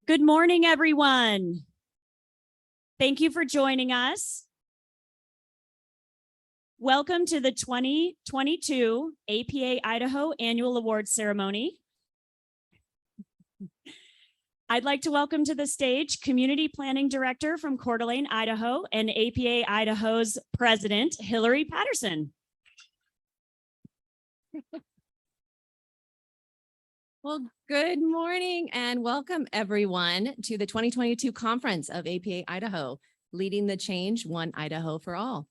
Good morning, everyone. Thank you for joining us. Welcome to the 2022 APA Idaho Annual Awards Ceremony. I'd like to welcome to the stage Community Planning Director from Coeur d'Alene, Idaho, and APA Idaho's President, Hillary Patterson. Well, good morning and welcome everyone to the 2022 conference of APA Idaho, Leading the Change, One Idaho for All.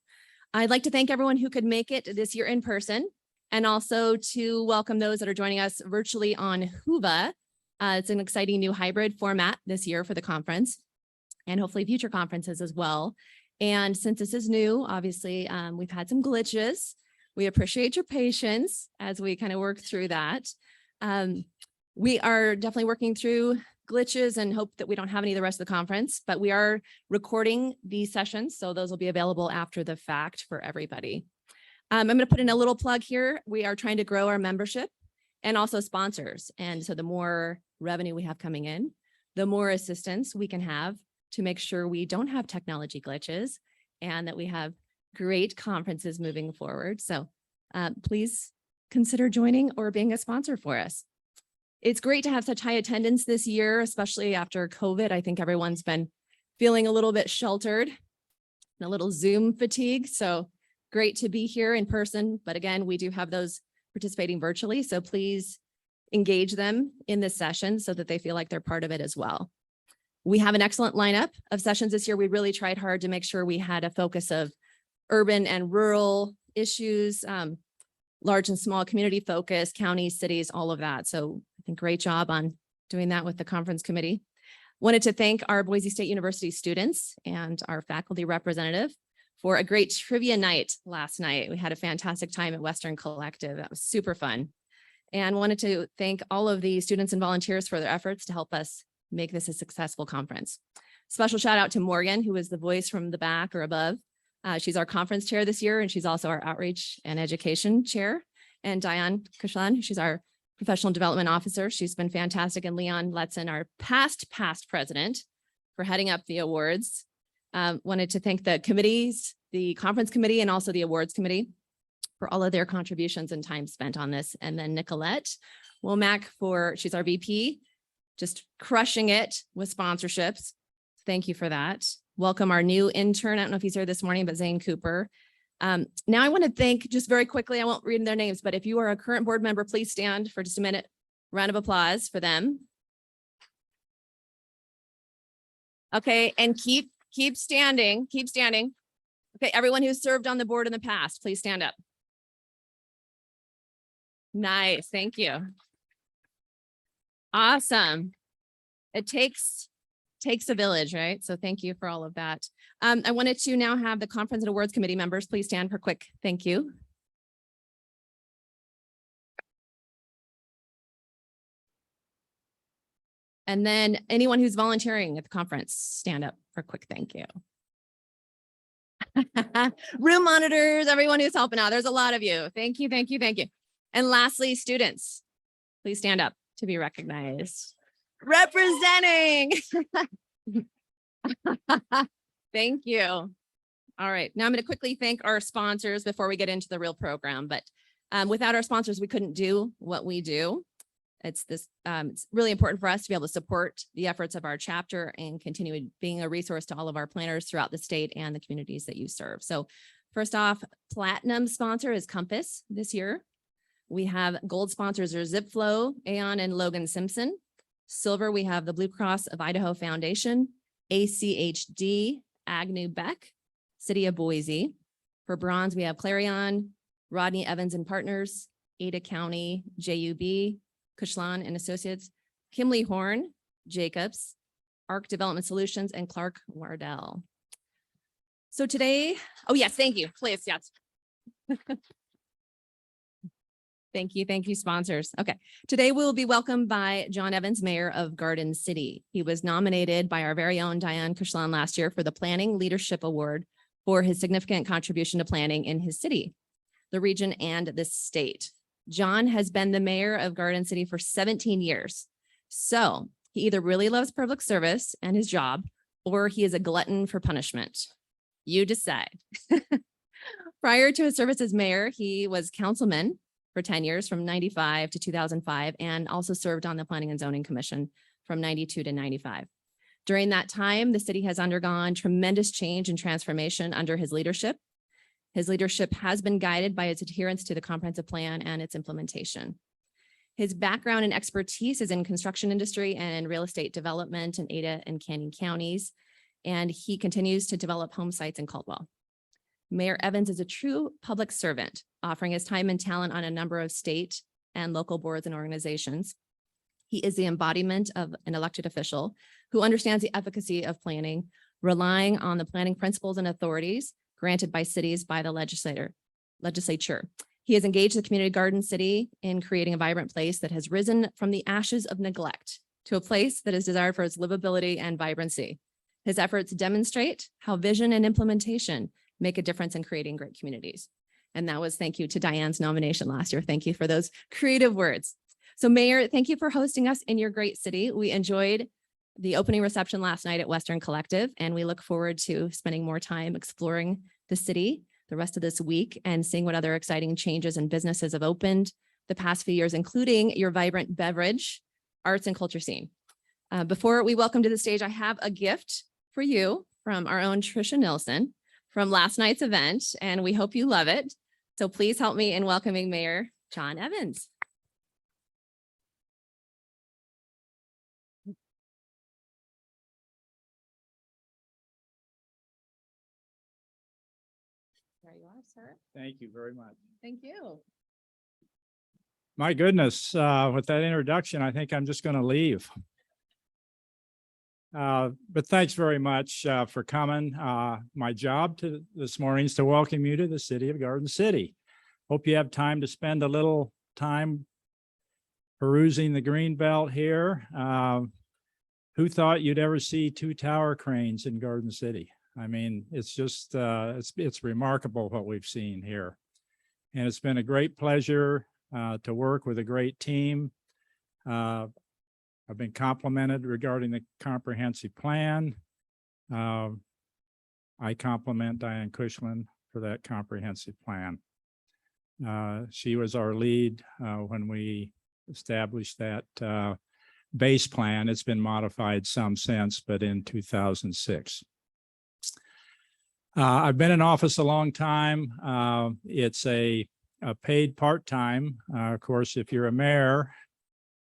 I'd like to thank everyone who could make it this year in person and also to welcome those that are joining us virtually on Whova. It's an exciting new hybrid format this year for the conference and hopefully future conferences as well. And since this is new, obviously, we've had some glitches. We appreciate your patience as we kind of work through that. We are definitely working through glitches and hope that we don't have any the rest of the conference, but we are recording these sessions, so those will be available after the fact for everybody. I'm going to put in a little plug here. We are trying to grow our membership and also sponsors. And so the more revenue we have coming in, the more assistance we can have to make sure we don't have technology glitches and that we have great conferences moving forward. So please consider joining or being a sponsor for us. It's great to have such high attendance this year, especially after COVID. I think everyone's been feeling a little bit sheltered and a little Zoom fatigue. So great to be here in person. But again, we do have those participating virtually. So please engage them in this session so that they feel like they're part of it as well. We have an excellent lineup of sessions this year. We really tried hard to make sure we had a focus of urban and rural issues, large and small community focus, counties, cities, all of that. So I think great job on doing that with the conference committee. Wanted to thank our Boise State University students and our faculty representative for a great trivia night last night. We had a fantastic time at Western Collective. That was super fun. And wanted to thank all of the students and volunteers for their efforts to help us make this a successful conference. Special shout out to Morgan, who is the voice from the back or above. She's our conference chair this year, and she's also our outreach and education chair. And Diane Kushlan, she's our professional development officer. She's been fantastic. And Leon Letzen, our past president, for heading up the awards. Wanted to thank the committees, the conference committee, and also the awards committee for all of their contributions and time spent on this. And then Nicolette Womack she's our VP, just crushing it with sponsorships. Thank you for that. Welcome our new intern. I don't know if he's here this morning, but Zane Cooper. Now I want to thank, just very quickly, I won't read their names, but if you are a current board member, please stand for just a minute. Round of applause for them. Okay, and keep standing, keep standing. Okay, everyone who's served on the board in the past, please stand up. Nice, thank you. Awesome. It takes a village, right? So thank you for all of that. I wanted to now have the conference and awards committee members please stand for a quick thank you. And then anyone who's volunteering at the conference, stand up for a quick thank you. Room monitors, everyone who's helping out. There's a lot of you. Thank you, thank you, thank you. And lastly, students, please stand up to be recognized. Representing. Thank you. All right, now I'm going to quickly thank our sponsors before we get into the real program. But without our sponsors, we couldn't do what we do. It's really important for us to be able to support the efforts of our chapter and continue being a resource to all of our planners throughout the state and the communities that you serve. So first off, platinum sponsor is Compass this year. We have gold sponsors are Zipflow, Aon, and Logan Simpson. Silver, we have the Blue Cross of Idaho Foundation, ACHD, Agnew Beck, City of Boise. For bronze, we have Clarion, Rodney Evans and Partners, Ada County, JUB, Kushlan and Associates, Kimley Horn, Jacobs, ARC Development Solutions, and Clark Wardell. So today, oh yes, thank you, please, yes. Thank you, sponsors. Okay, today we will be welcomed by John Evans, Mayor of Garden City. He was nominated by our very own Diane Kushlan last year for the Planning Leadership Award for his significant contribution to planning in his city, the region, and the state. John has been the mayor of Garden City for 17 years. So he either really loves public service and his job, or he is a glutton for punishment. You decide. Prior to his service as mayor, he was councilman for 10 years from 95 to 2005, and also served on the Planning and Zoning Commission from 92 to 95. During that time, the city has undergone tremendous change and transformation under his leadership. His leadership has been guided by its adherence to the comprehensive plan and its implementation. His background and expertise is in construction industry and real estate development in Ada and Canyon counties, and he continues to develop home sites in Caldwell. Mayor Evans is a true public servant, offering his time and talent on a number of state and local boards and organizations. He is the embodiment of an elected official who understands the efficacy of planning, relying on the planning principles and authorities granted by cities by the legislature. He has engaged the community Garden City in creating a vibrant place that has risen from the ashes of neglect to a place that is desired for its livability and vibrancy. His efforts demonstrate how vision and implementation make a difference in creating great communities. And that was thank you to Diane's nomination last year. Thank you for those creative words. So Mayor, thank you for hosting us in your great city. We enjoyed the opening reception last night at Western Collective, and we look forward to spending more time exploring the city the rest of this week and seeing what other exciting changes and businesses have opened the past few years, including your vibrant beverage, arts, and culture scene. Before we welcome to the stage, I have a gift for you from our own Trisha Nilsson from last night's event, and we hope you love it. So please help me in welcoming Mayor John Evans. There you are, sir. Thank you very much. Thank you. My goodness, with that introduction, I think I'm just going to leave. But thanks very much for coming. My job this morning is to welcome you to the city of Garden City. Hope you have time to spend a little time perusing the green belt here. Who thought you'd ever see 2 tower cranes in Garden City? I mean, it's just, it's remarkable what we've seen here. And it's been a great pleasure to work with a great team. I've been complimented regarding the comprehensive plan. I compliment Diane Kushlan for that comprehensive plan. She was our lead when we established that base plan. It's been modified some since, but in 2006. I've been in office a long time. It's a paid part-time. Of course, if you're a mayor,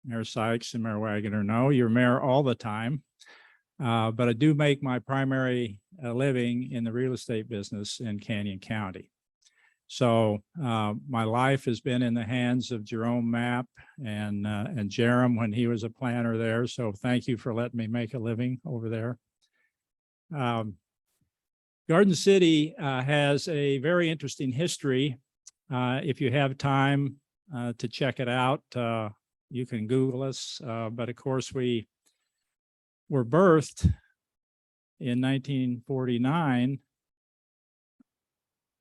Mayor Sykes and Mayor Wagoner know you're mayor all the time. But I do make my primary living in the real estate business in Canyon County. So my life has been in the hands of Jerome Mapp and Jerem when he was a planner there. So thank you for letting me make a living over there. Garden City has a very interesting history. If you have time to check it out, you can Google us. But of course, we were birthed in 1949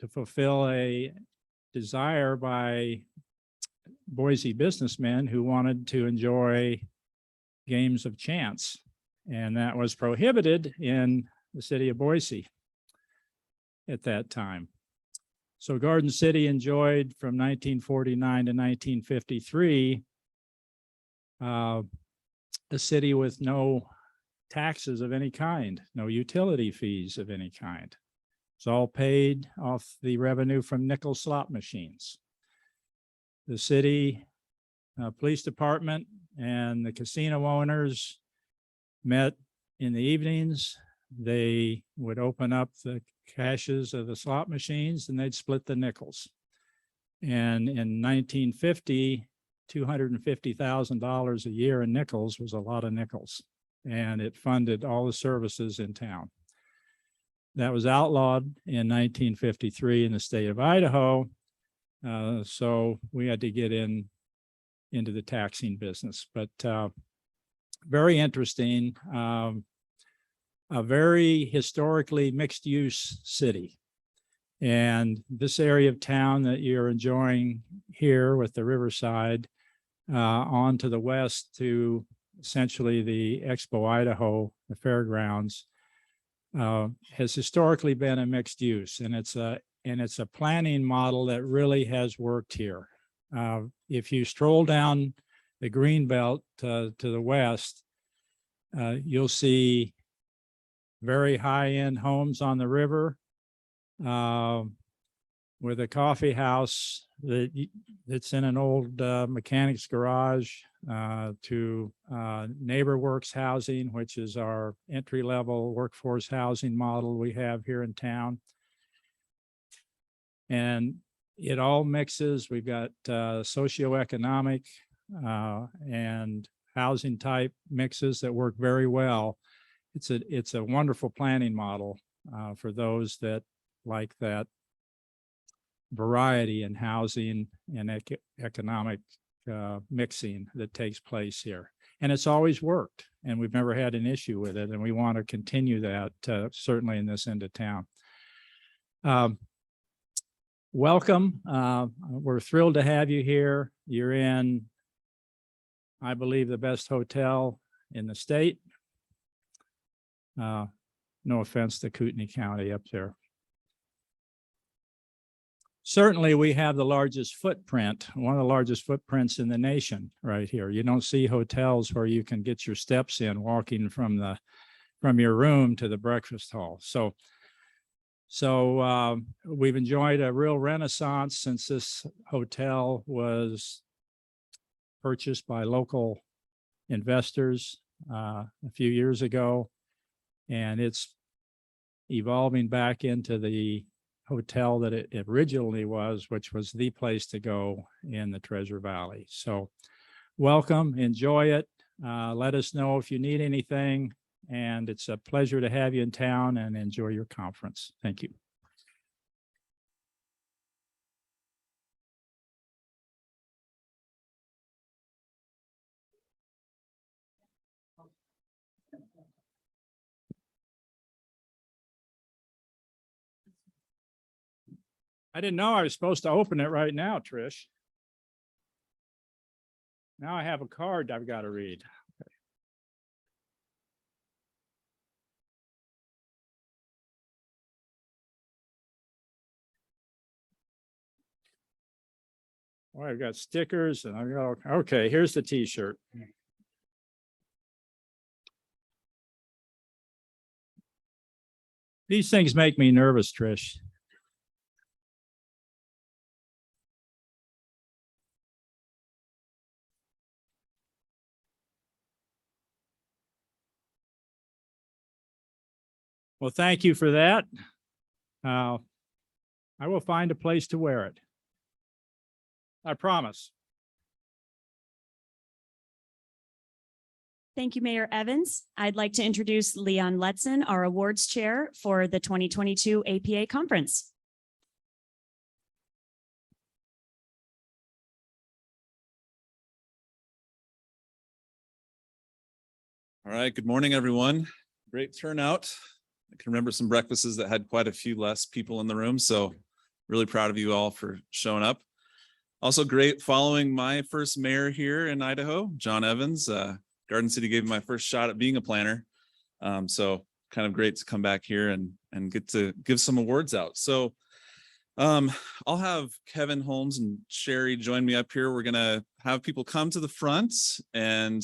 to fulfill a desire by Boise businessmen who wanted to enjoy games of chance. And that was prohibited in the city of Boise at that time. So Garden City enjoyed from 1949 to 1953 a city with no taxes of any kind, no utility fees of any kind. It's all paid off the revenue from nickel slot machines. The city police department and the casino owners met in the evenings. They would open up the caches of the slot machines and they'd split the nickels. And in 1950, $250,000 a year in nickels was a lot of nickels and it funded all the services in town. That was outlawed in 1953 in the state of Idaho. So we had to get into the taxing business, but very interesting. A very historically mixed use city. And this area of town that you're enjoying here with the riverside on to the west to essentially the Expo Idaho, the fairgrounds, has historically been a mixed use, and it's a planning model that really has worked here. If you stroll down the green belt to the west, you'll see very high-end homes on the river, with a coffee house that's in an old mechanic's garage, to NeighborWorks housing, which is our entry-level workforce housing model we have here in town. And it all mixes. We've got socioeconomic and housing type mixes that work very well. It's a wonderful planning model for those that like that variety in housing and economic mixing that takes place here. And it's always worked, and we've never had an issue with it. And we want to continue that certainly in this end of town. Welcome. We're thrilled to have you here. You're in, I believe, the best hotel in the state. No offense to Kootenai County up there. Certainly, we have the largest footprint, one of the largest footprints in the nation right here. You don't see hotels where you can get your steps in walking from your room to the breakfast hall. So we've enjoyed a real renaissance since this hotel was purchased by local investors a few years ago. And it's evolving back into the hotel that it originally was, which was the place to go in the Treasure Valley. So welcome, enjoy it. Let us know if you need anything. And it's a pleasure to have you in town, and enjoy your conference. Thank you. I didn't know I was supposed to open it right now, Trish. Now I have a card I've got to read. Okay. Oh, I've got stickers and I've got, okay, here's the t-shirt. These things make me nervous, Trish. Well, thank you for that. I will find a place to wear it. I promise. Thank you, Mayor Evans. I'd like to introduce Leon Letson, our awards chair for the 2022 APA conference. All right, good morning, everyone. Great turnout. I can remember some breakfasts that had quite a few less people in the room, so really proud of you all for showing up. Also great following my first mayor here in Idaho, John Evans. Garden City gave me my first shot at being a planner. So kind of great to come back here and get to give some awards out. So I'll have Kevin Holmes and Sherry join me up here. We're gonna have people come to the front and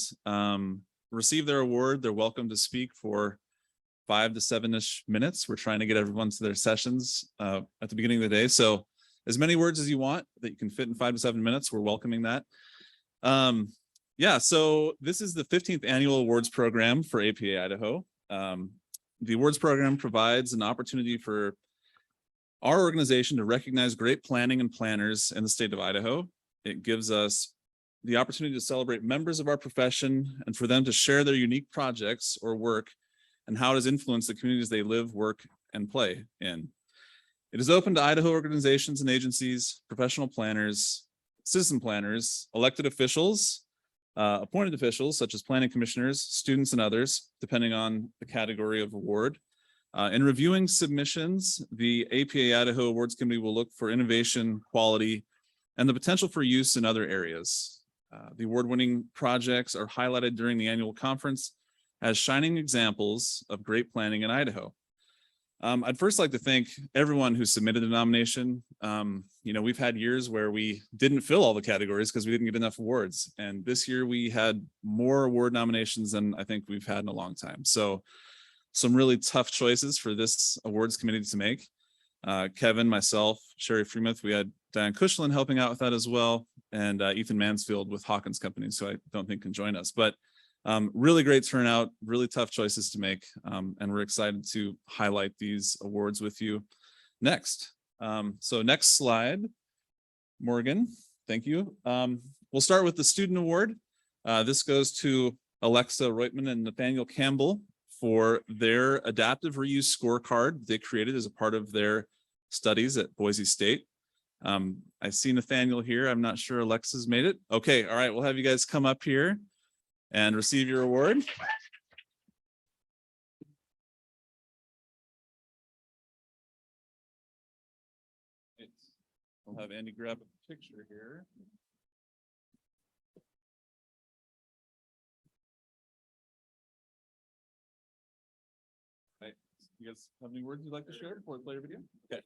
receive their award. They're welcome to speak for 5 to 7-ish minutes. We're trying to get everyone to their sessions at the beginning of the day. So as many words as you want that you can fit in 5 to 7 minutes, we're welcoming that. Yeah, so this is the 15th annual awards program for APA Idaho. The awards program provides an opportunity for our organization to recognize great planning and planners in the state of Idaho. It gives us the opportunity to celebrate members of our profession and for them to share their unique projects or work and how it has influenced the communities they live, work, and play in. It is open to Idaho organizations and agencies, professional planners, citizen planners, elected officials, appointed officials such as planning commissioners, students, and others, depending on the category of award. In reviewing submissions, the APA Idaho Awards Committee will look for innovation, quality, and the potential for use in other areas. The award-winning projects are highlighted during the annual conference as shining examples of great planning in Idaho. I'd first like to thank everyone who submitted a nomination. We've had years where we didn't fill all the categories because we didn't get enough awards. And this year we had more award nominations than I think we've had in a long time. So some really tough choices for this awards committee to make. Kevin, myself, Sherry Freemuth, we had Diane Cushlin helping out with that as well. And Ethan Mansfield with Hawkins Company, so I don't think can join us. But really great turnout, really tough choices to make. And we're excited to highlight these awards with you next. So next slide, Morgan, thank you. We'll start with the student award. This goes to Alexa Reutman and Nathaniel Campbell for their adaptive reuse scorecard they created as a part of their studies at Boise State. I see Nathaniel here. I'm not sure Alexa's made it. Okay, all right, we'll have you guys come up here and receive your award. We'll have Andy grab a picture here. Right. You guys have any words you'd like to share before we play your video? Okay.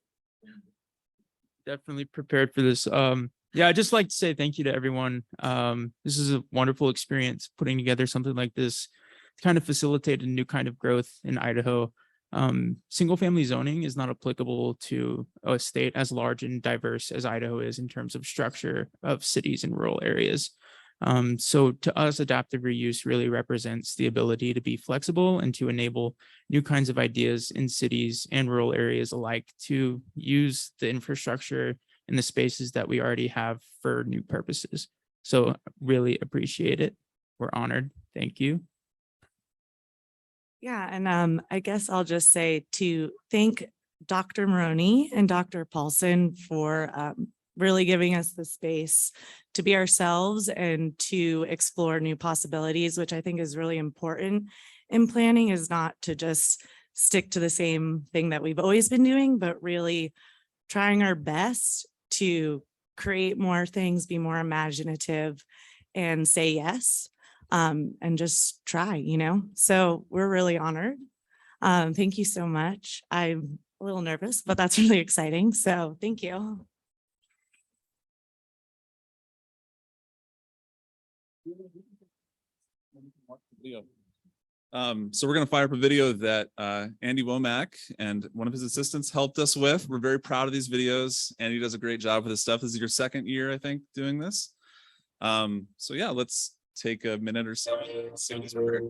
Definitely prepared for this. I'd just like to say thank you to everyone. This is a wonderful experience putting together something like this to kind of facilitate a new kind of growth in Idaho. Single family zoning is not applicable to a state as large and diverse as Idaho is in terms of structure of cities and rural areas. So to us, adaptive reuse really represents the ability to be flexible and to enable new kinds of ideas in cities and rural areas alike to use the infrastructure and the spaces that we already have for new purposes. So really appreciate it. We're honored. Thank you. Yeah, and I guess I'll just say to thank Dr. Maroney and Dr. Paulson for really giving us the space to be ourselves and to explore new possibilities, which I think is really important in planning, is not to just stick to the same thing that we've always been doing, but really trying our best to create more things, be more imaginative, and say yes, and just try, So we're really honored. Thank you so much. I'm a little nervous, but that's really exciting. So thank you. So we're going to fire up a video that Andy Womack and one of his assistants helped us with. We're very proud of these videos. Andy does a great job with his stuff. This is your second year, I think, doing this. So yeah, let's take a minute or so to see what he's prepared.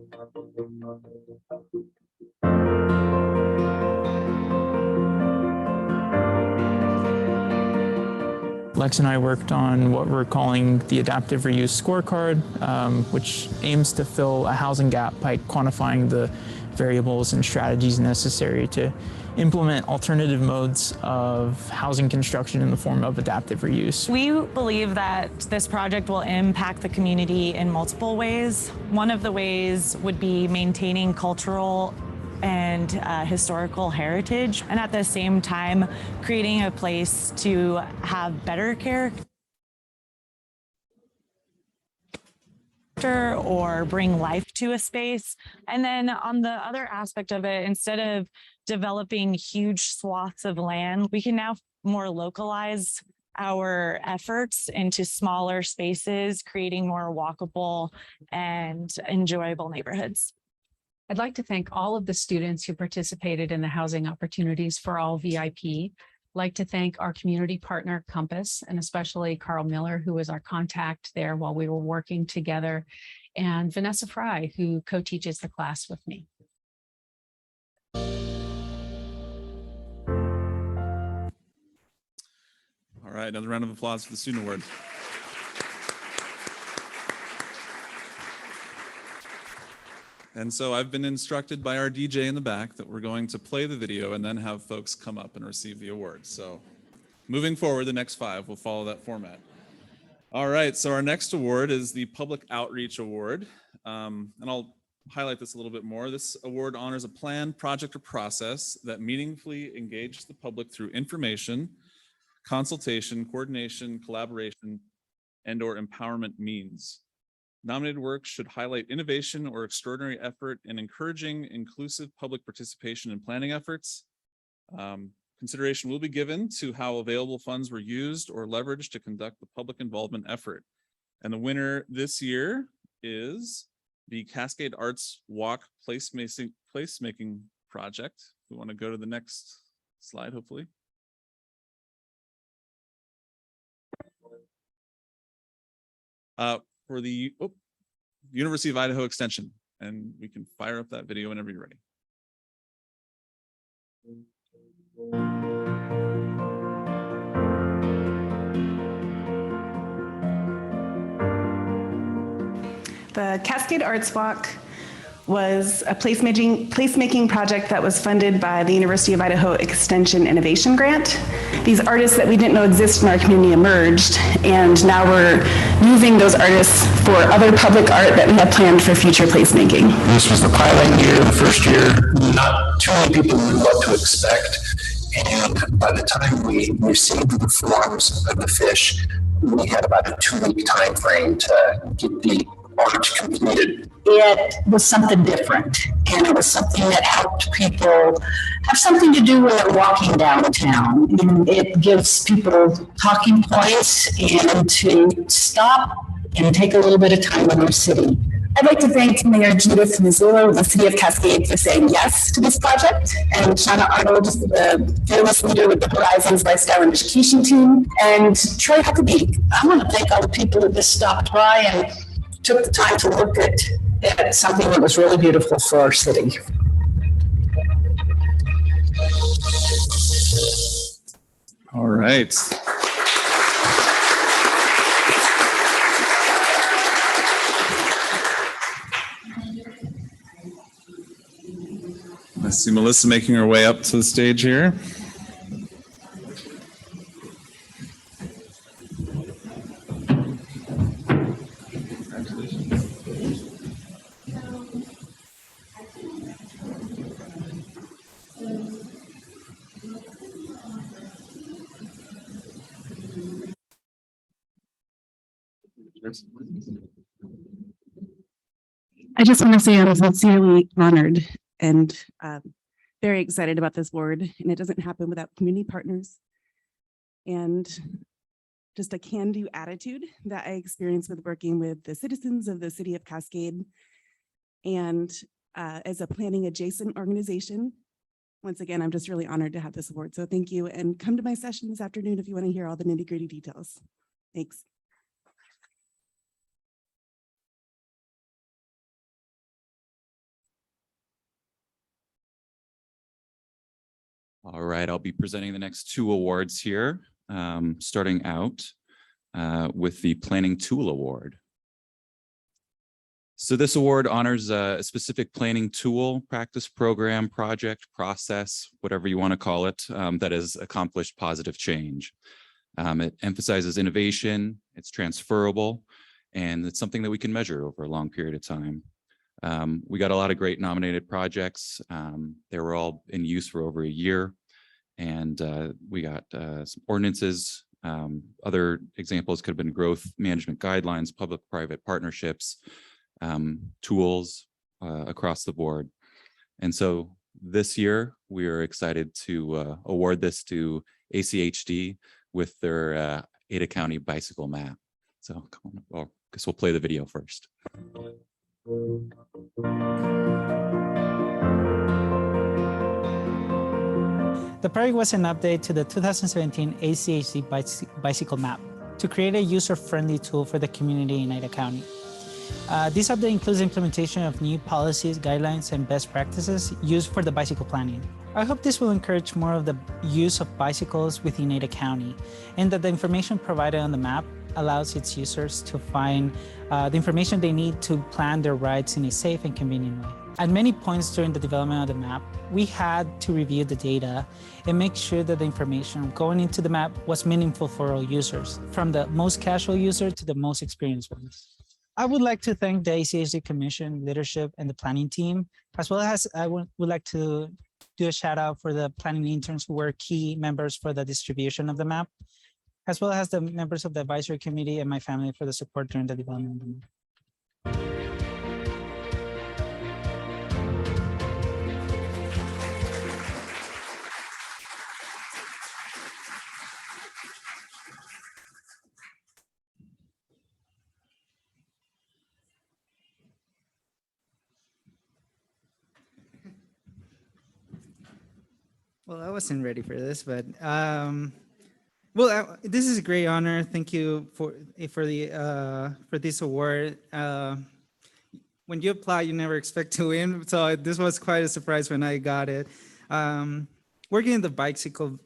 Lex and I worked on what we're calling the adaptive reuse scorecard, which aims to fill a housing gap by quantifying the variables and strategies necessary to implement alternative modes of housing construction in the form of adaptive reuse. We believe that this project will impact the community in multiple ways. One of the ways would be maintaining cultural and historical heritage, and at the same time creating a place to have better care or bring life to a space. And then on the other aspect of it, instead of developing huge swaths of land, we can now more localize our efforts into smaller spaces, creating more walkable and enjoyable neighborhoods. I'd like to thank all of the students who participated in the Housing Opportunities for All VIP. I'd like to thank our community partner Compass, and especially Carl Miller, who was our contact there while we were working together, and Vanessa Fry, who co-teaches the class with me. All right, another round of applause for the student award. And so I've been instructed by our DJ in the back that we're going to play the video and then have folks come up and receive the awards. So moving forward, the next 5 will follow that format. All right, so our next award is the Public Outreach Award. And I'll highlight this a little bit more. This award honors a plan, project, or process that meaningfully engages the public through information, consultation, coordination, collaboration, and/or empowerment means. Nominated work should highlight innovation or extraordinary effort in encouraging inclusive public participation in planning efforts. Consideration will be given to how available funds were used or leveraged to conduct the public involvement effort. And the winner this year is the Cascade Arts Walk placemaking project. We want to go to the next slide, hopefully. For the University of Idaho Extension, and we can fire up that video whenever you're ready. The Cascade Arts Walk was a placemaking project that was funded by the University of Idaho Extension Innovation Grant. These artists that we didn't know exist in our community emerged, and now we're using those artists for other public art that we have planned for future placemaking. This was the pilot year, the first year. Not too many people knew what to expect, and by the time we received the forms of the fish, we had about a 2-week time frame to get the art completed. It was something different, and it was something that helped people have something to do when they're walking downtown. And it gives people talking points and to stop and take a little bit of time in our city. I'd like to thank Mayor Judith Missoula of the City of Cascade for saying yes to this project, and Shauna Arnold, the fearless leader with the Horizons Lifestyle and Education team, and Troy Huckabee. I want to thank all the people that just stopped by and took the time to look at something that was really beautiful for our city. All right. I see Melissa making her way up to the stage here. I just want to say I'm sincerely honored and very excited about this award, and it doesn't happen without community partners and just a can-do attitude that I experienced with working with the citizens of the City of Cascade. And as a planning adjacent organization, once again, I'm just really honored to have this award. So thank you, and come to my session this afternoon if you want to hear all the nitty-gritty details. Thanks. All right, I'll be presenting the next 2 awards here, starting out with the Planning Tool Award. So this award honors a specific planning tool, practice, program, project, process, whatever you want to call it, that has accomplished positive change. It emphasizes innovation, it's transferable, and it's something that we can measure over a long period of time. We got a lot of great nominated projects. They were all in use for over a year, and we got some ordinances. Other examples could have been growth management guidelines, public-private partnerships, tools across the board. And so this year, we are excited to award this to ACHD with their Ada County bicycle map. So come on, well, I guess we'll play the video first. The project was an update to the 2017 ACHD bicycle map to create a user-friendly tool for the community in Idaho County. This update includes implementation of new policies, guidelines, and best practices used for the bicycle planning. I hope this will encourage more of the use of bicycles within Idaho County, and that the information provided on the map allows its users to find the information they need to plan their rides in a safe and convenient way. At many points during the development of the map, we had to review the data and make sure that the information going into the map was meaningful for all users, from the most casual user to the most experienced ones. I would like to thank the ACHD Commission leadership and the planning team, as well as I would like to do a shout out for the planning interns who were key members for the distribution of the map, as well as the members of the advisory committee and my family for the support during the development of the map. Well, I wasn't ready for this, but this is a great honor. Thank you for this award. When you apply, you never expect to win, so this was quite a surprise when I got it. Working in the bicycle,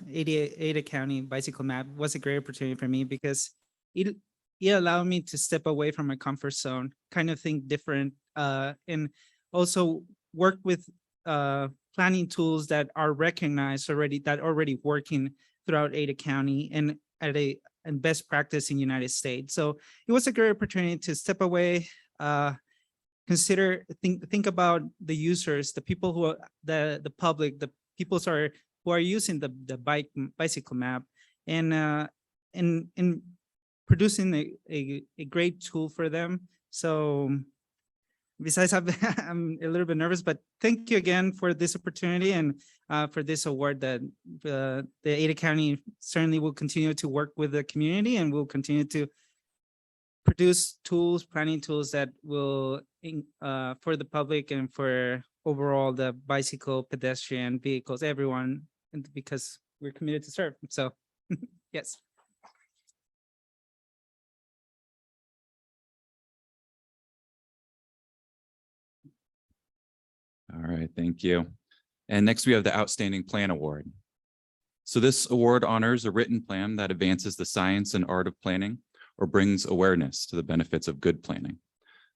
Ada County bicycle map was a great opportunity for me because it allowed me to step away from my comfort zone, kind of think different, and also work with planning tools that are recognized already, that already working throughout Ada County and and best practice in the United States. So it was a great opportunity to step away, think about the users, the people who are the public, the people who are using the bicycle map, and producing a great tool for them. So besides, I'm a little bit nervous, but thank you again for this opportunity and for this award that the Ada County certainly will continue to work with the community and will continue to produce planning tools that will, for the public and for overall the bicycle, pedestrian, vehicles, everyone, and because we're committed to serve. So, yes. All right, thank you. And next we have the Outstanding Plan Award. So this award honors a written plan that advances the science and art of planning or brings awareness to the benefits of good planning.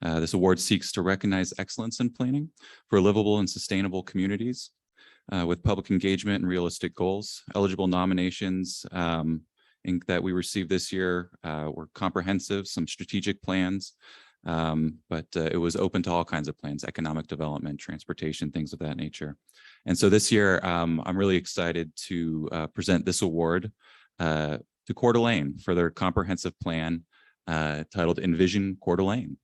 This award seeks to recognize excellence in planning for livable and sustainable communities with public engagement and realistic goals. Eligible nominations that we received this year were comprehensive, some strategic plans, but it was open to all kinds of plans, economic development, transportation, things of that nature. And so this year, I'm really excited to present this award to Coeur d'Alene for their comprehensive plan titled Envision Coeur d'Alene.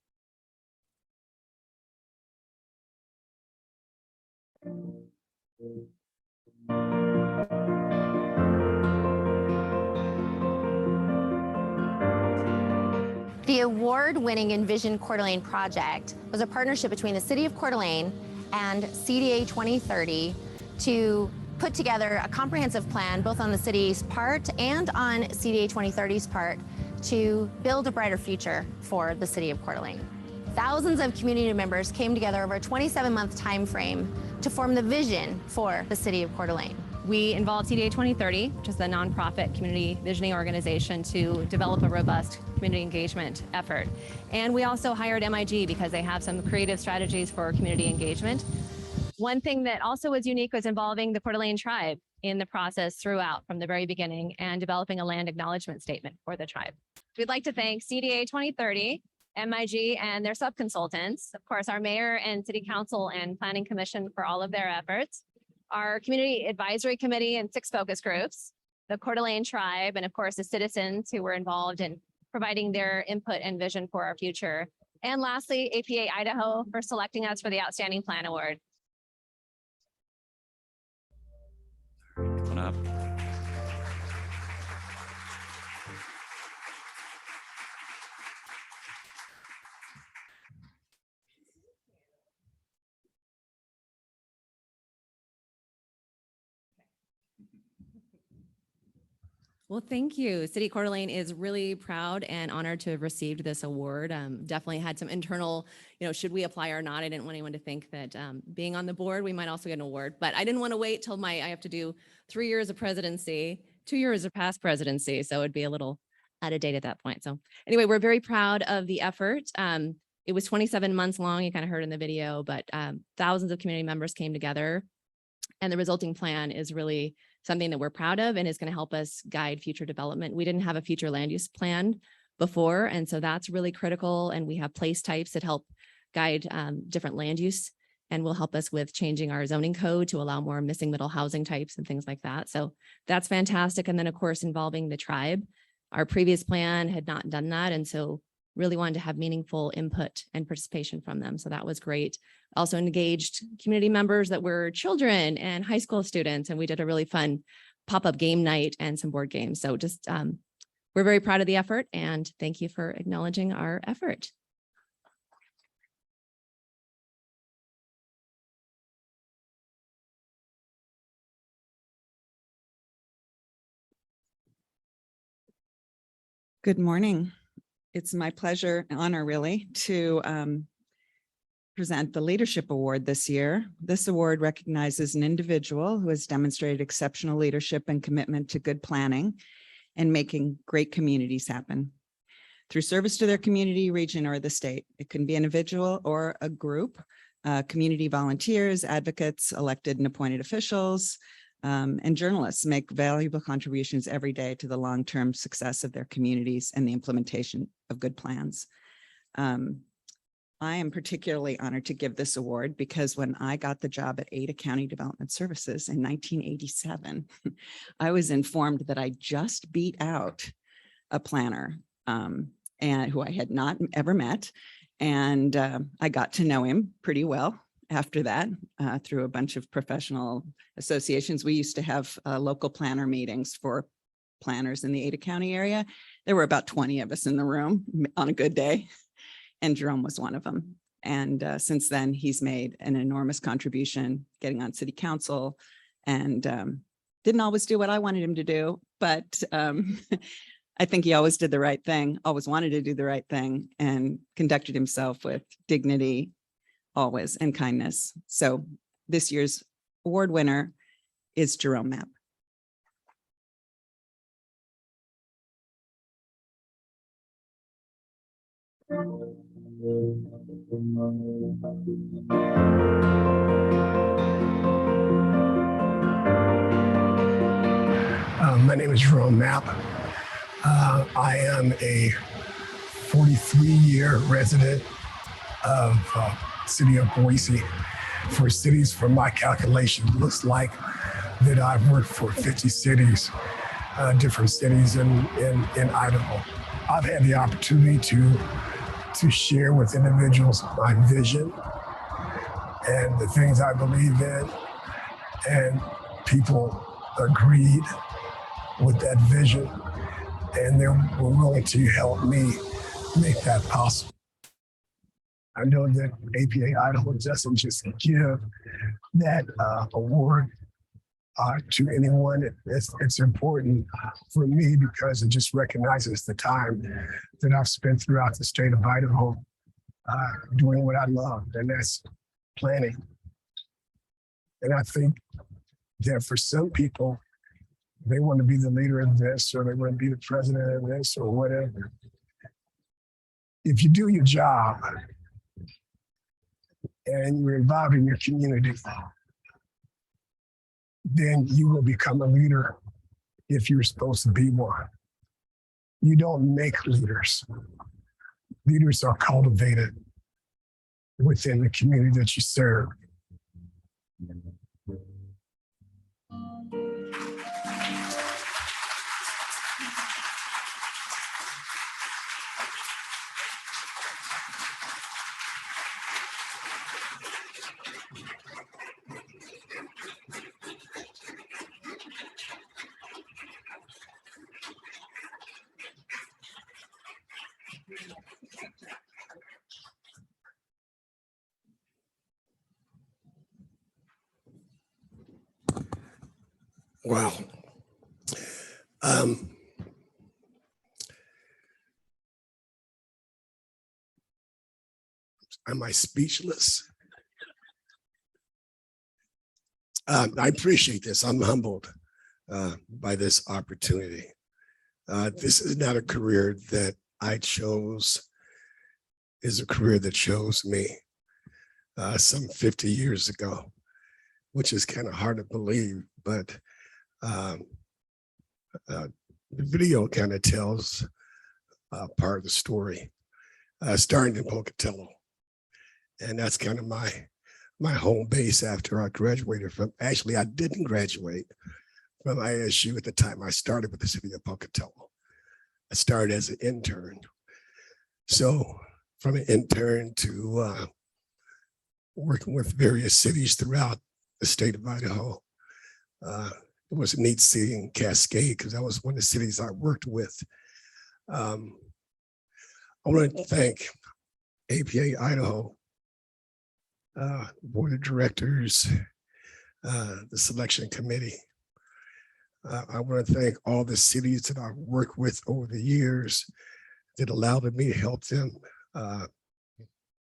The award-winning Envision Coeur d'Alene project was a partnership between the City of Coeur d'Alene and CDA 2030 to put together a comprehensive plan, both on the city's part and on CDA 2030's part, to build a brighter future for the City of Coeur d'Alene. Thousands of community members came together over a 27-month time frame to form the vision for the City of Coeur d'Alene. We involved CDA 2030, which is the nonprofit community visioning organization, to develop a robust community engagement effort. And we also hired MIG because they have some creative strategies for community engagement. One thing that also was unique was involving the Coeur d'Alene tribe in the process throughout from the very beginning and developing a land acknowledgement statement for the tribe. We'd like to thank CDA 2030, MIG and their subconsultants, of course, our mayor and city council and planning commission for all of their efforts, our community advisory committee and 6 focus groups, the Coeur d'Alene tribe, and of course, the citizens who were involved in providing their input and vision for our future. And lastly, APA Idaho for selecting us for the Outstanding Plan Award. Come on up. Well, thank you. City Coeur d'Alene is really proud and honored to have received this award. Definitely had some internal, should we apply or not? I didn't want anyone to think that being on the board, we might also get an award, but I didn't want to wait till I have to do 3 years of presidency, 2 years of past presidency. So it'd be a little out of date at that point. So anyway, we're very proud of the effort. It was 27 months long. You kind of heard in the video, but thousands of community members came together, and the resulting plan is really something that we're proud of and is going to help us guide future development. We didn't have a future land use plan before, and so that's really critical. And we have place types that help guide different land use and will help us with changing our zoning code to allow more missing middle housing types and things like that. So that's fantastic. And then of course, involving the tribe. Our previous plan had not done that. And so really wanted to have meaningful input and participation from them. So that was great. Also engaged community members that were children and high school students. And we did a really fun pop-up game night and some board games. So just, we're very proud of the effort, and thank you for acknowledging our effort. Good morning. It's my pleasure and honor really to present the Leadership Award this year. This award recognizes an individual who has demonstrated exceptional leadership and commitment to good planning and making great communities happen through service to their community, region, or the state. It can be an individual or a group, community volunteers, advocates, elected and appointed officials, and journalists make valuable contributions every day to the long-term success of their communities and the implementation of good plans. I am particularly honored to give this award because when I got the job at Ada County Development Services in 1987, I was informed that I just beat out a planner and who I had not ever met. And I got to know him pretty well after that, through a bunch of professional associations. We used to have local planner meetings for planners in the Ada County area. There were about 20 of us in the room on a good day, and Jerome was one of them. And since then, he's made an enormous contribution getting on city council, and didn't always do what I wanted him to do, but I think he always did the right thing, always wanted to do the right thing, and conducted himself with dignity, always, and kindness. So this year's award winner is Jerome Mapp. My name is Jerome Mapp. I am a 43-year resident of city of Boise. For cities, from my calculation, looks like that I've worked for 50 cities, different cities in Idaho. I've had the opportunity to share with individuals my vision and the things I believe in, and people agreed with that vision, and they were willing to help me make that possible. I know that APA Idaho doesn't just give that award to anyone. It's important for me because it just recognizes the time that I've spent throughout the state of Idaho doing what I love, and that's planning. And I think that for some people, they want to be the leader of this, or they want to be the president of this, or whatever. If you do your job and you're involved in your community, then you will become a leader if you're supposed to be one. You don't make leaders. Leaders are cultivated within the community that you serve. Wow. Am I speechless? I appreciate this. I'm humbled by this opportunity. This is not a career that I chose. Is a career that chose me some 50 years ago, which is kind of hard to believe, but the video kind of tells part of the story, starting in Pocatello. And that's kind of my home base after I graduated from, actually, I didn't graduate from ISU at the time. I started with the city of Pocatello. I started as an intern. So from an intern to working with various cities throughout the state of Idaho. It was neat seeing Cascade because that was one of the cities I worked with. I want to thank APA Idaho, board of directors, the selection committee. I want to thank all the cities that I've worked with over the years that allowed me to help them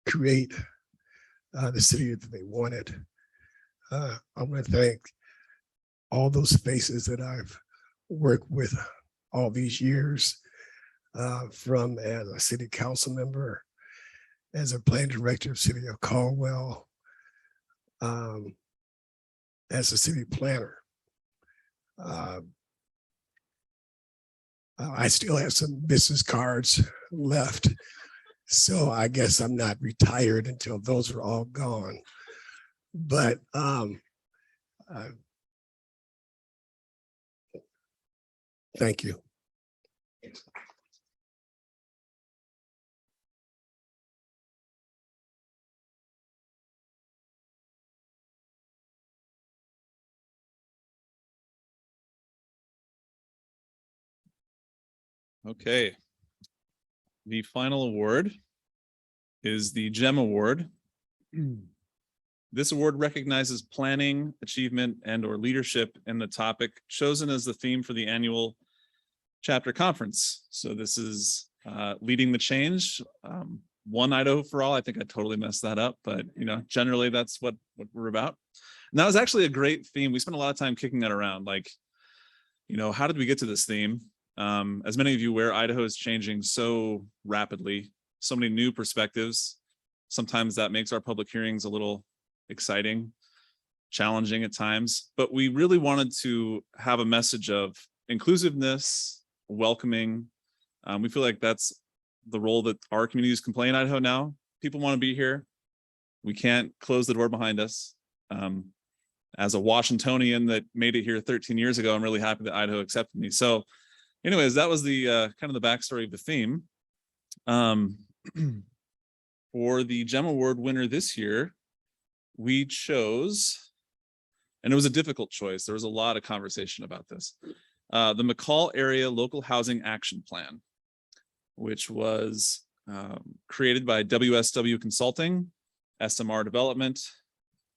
create the city that they wanted. I want to thank all those faces that I've worked with all these years, from as a city council member, as a planning director of city of Caldwell, as a city planner. I still have some business cards left, so I guess I'm not retired until those are all gone. But thank you. Okay. The final award is the GEM Award. This award recognizes planning, achievement, and/or leadership in the topic chosen as the theme for the annual chapter conference. So this is leading the change. One Idaho for all. I think I totally messed that up, but generally that's what we're about. And that was actually a great theme. We spent a lot of time kicking that around. Like, how did we get to this theme? As many of you aware, Idaho is changing so rapidly, so many new perspectives. Sometimes that makes our public hearings a little exciting, challenging at times, but we really wanted to have a message of inclusiveness, welcoming. We feel like that's the role that our communities can play in Idaho now. People want to be here. We can't close the door behind us. As a Washingtonian that made it here 13 years ago, I'm really happy that Idaho accepted me. So anyways, that was the kind of the backstory of the theme. For the GEM Award winner this year, we chose, and it was a difficult choice. There was a lot of conversation about this. The McCall Area Local Housing Action Plan, which was created by WSW Consulting, SMR Development,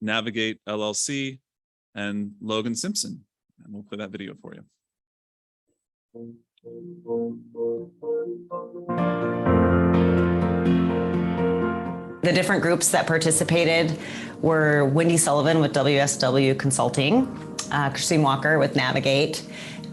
Navigate LLC, and Logan Simpson. And we'll play that video for you. The different groups that participated were Wendy Sullivan with WSW Consulting, Christine Walker with Navigate,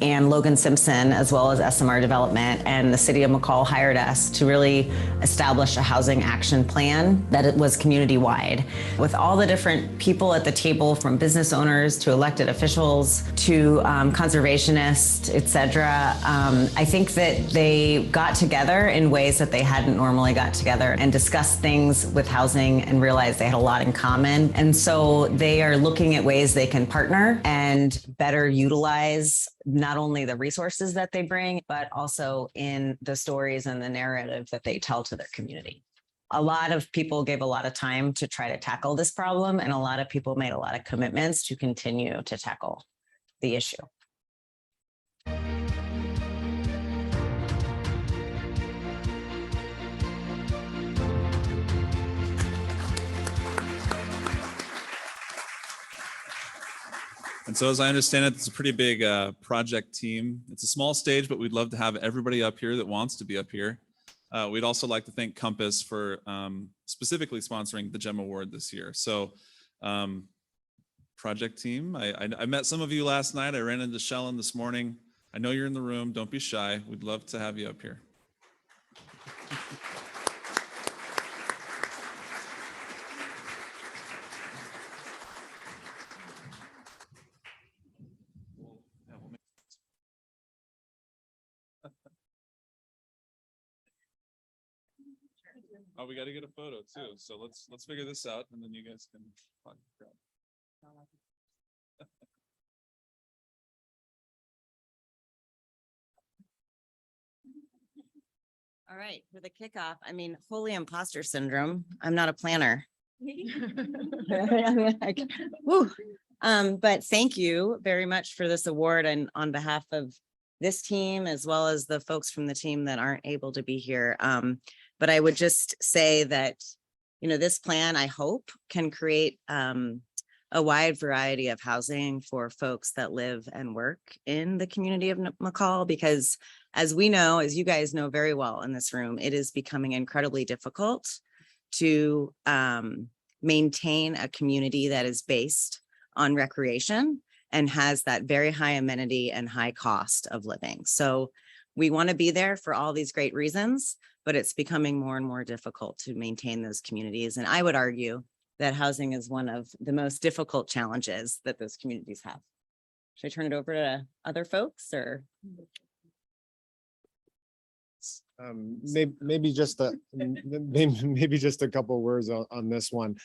and Logan Simpson, as well as SMR Development, and the city of McCall hired us to really establish a housing action plan that it was community-wide. With all the different people at the table, from business owners to elected officials to conservationists, etc., I think that they got together in ways that they hadn't normally got together and discussed things with housing and realized they had a lot in common. And so they are looking at ways they can partner and better utilize not only the resources that they bring, but also in the stories and the narrative that they tell to their community. A lot of people gave a lot of time to try to tackle this problem, and a lot of people made a lot of commitments to continue to tackle the issue. And so as I understand it, it's a pretty big project team. It's a small stage, but we'd love to have everybody up here that wants to be up here. We'd also like to thank Compass for specifically sponsoring the GEM Award this year. So project team, I met some of you last night. I ran into Shellen this morning. I know you're in the room. Don't be shy. We'd love to have you up here. Oh, we got to get a photo too. So let's figure this out, and then you guys can. All right, for the kickoff, I mean, holy imposter syndrome. I'm not a planner. Like, whew. But thank you very much for this award, and on behalf of this team, as well as the folks from the team that aren't able to be here. But I would just say that, you know, this plan, I hope, can create a wide variety of housing for folks that live and work in the community of McCall, because as we know, as you guys know very well in this room, it is becoming incredibly difficult to maintain a community that is based on recreation and has that very high amenity and high cost of living. So we want to be there for all these great reasons, but it's becoming more and more difficult to maintain those communities. And I would argue that housing is one of the most difficult challenges that those communities have. Should I turn it over to other folks, or? Maybe just a maybe just a couple of words on this one.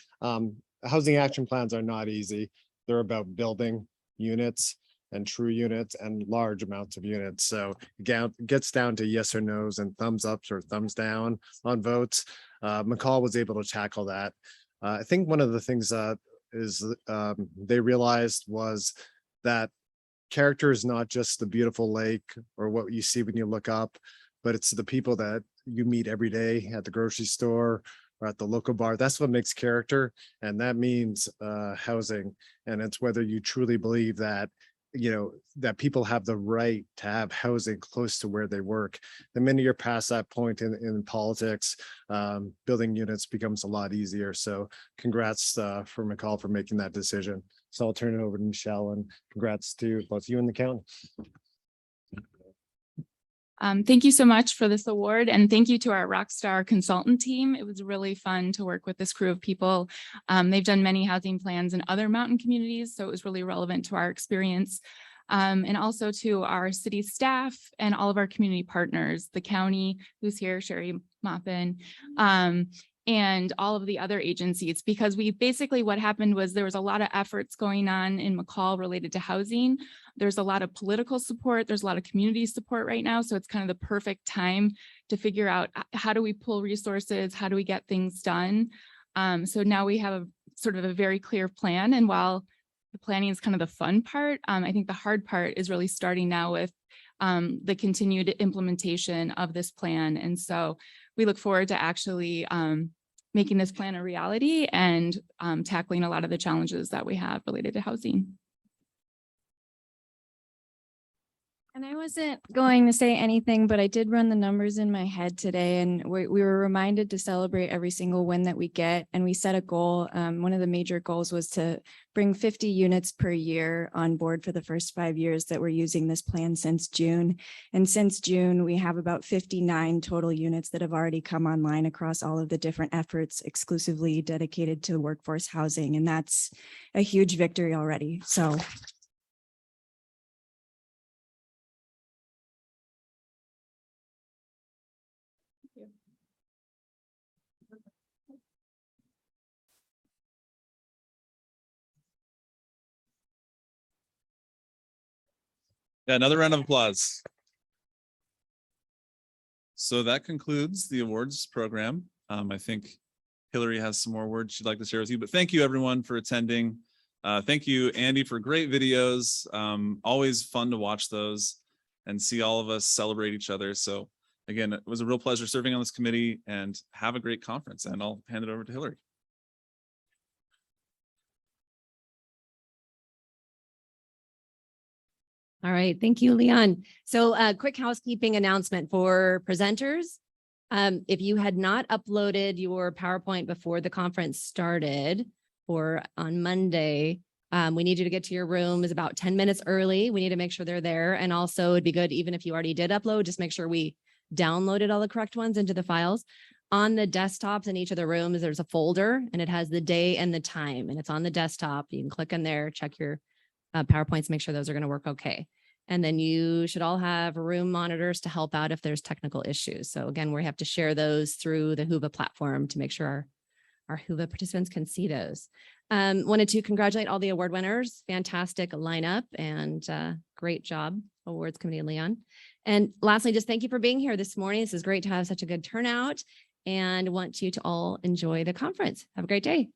Housing action plans are not easy. They're about building units and true units and large amounts of units. So again, it gets down to yes or no's and thumbs ups or thumbs down on votes. McCall was able to tackle that. I think one of the things they realized was that character is not just the beautiful lake or what you see when you look up, but it's the people that you meet every day at the grocery store or at the local bar. That's what makes character. And that means housing. And it's whether you truly believe that, you know, that people have the right to have housing close to where they work. The minute you're past that point in politics, building units becomes a lot easier. So congrats for McCall for making that decision. So I'll turn it over to Michelle, and congrats to both you and the county. Thank you so much for this award, and thank you to our Rockstar consultant team. It was really fun to work with this crew of people. They've done many housing plans in other mountain communities, so it was really relevant to our experience. And also to our city staff and all of our community partners, the county, who's here, Sherry Maupin, and all of the other agencies, because what happened was there was a lot of efforts going on in McCall related to housing. There's a lot of political support. There's a lot of community support right now. So it's kind of the perfect time to figure out how do we pull resources? How do we get things done? So now we have a sort of a very clear plan. And while the planning is kind of the fun part, I think the hard part is really starting now with the continued implementation of this plan. And so we look forward to actually making this plan a reality and tackling a lot of the challenges that we have related to housing. And I wasn't going to say anything, but I did run the numbers in my head today, and we were reminded to celebrate every single win that we get. And we set a goal. One of the major goals was to bring 50 units per year on board for the first 5 years that we're using this plan since June. And since June, we have about 59 total units that have already come online across all of the different efforts exclusively dedicated to workforce housing. And that's a huge victory already. So Yeah, another round of applause. So that concludes the awards program. I think Hillary has some more words she'd like to share with you, but thank you everyone for attending. Thank you, Andy, for great videos. Always fun to watch those and see all of us celebrate each other. So again, it was a real pleasure serving on this committee, and have a great conference. And I'll hand it over to Hillary. All right, thank you, Leon. So quick housekeeping announcement for presenters. If you had not uploaded your PowerPoint before the conference started or on Monday, We need you to get to your rooms about 10 minutes early. We need to make sure they're there. And also it'd be good, even if you already did upload, just make sure we downloaded all the correct ones into the files. On the desktops in each of the rooms, there's a folder and it has the day and the time, and it's on the desktop. You can click in there, check your PowerPoints, make sure those are going to work okay. And then you should all have room monitors to help out if there's technical issues. So again, we have to share those through the Whova platform to make sure our Whova participants can see those. Wanted to congratulate all the award winners. Fantastic lineup and great job, awards committee and Leon. And lastly, just thank you for being here this morning. This is great to have such a good turnout, and want you to all enjoy the conference. Have a great day.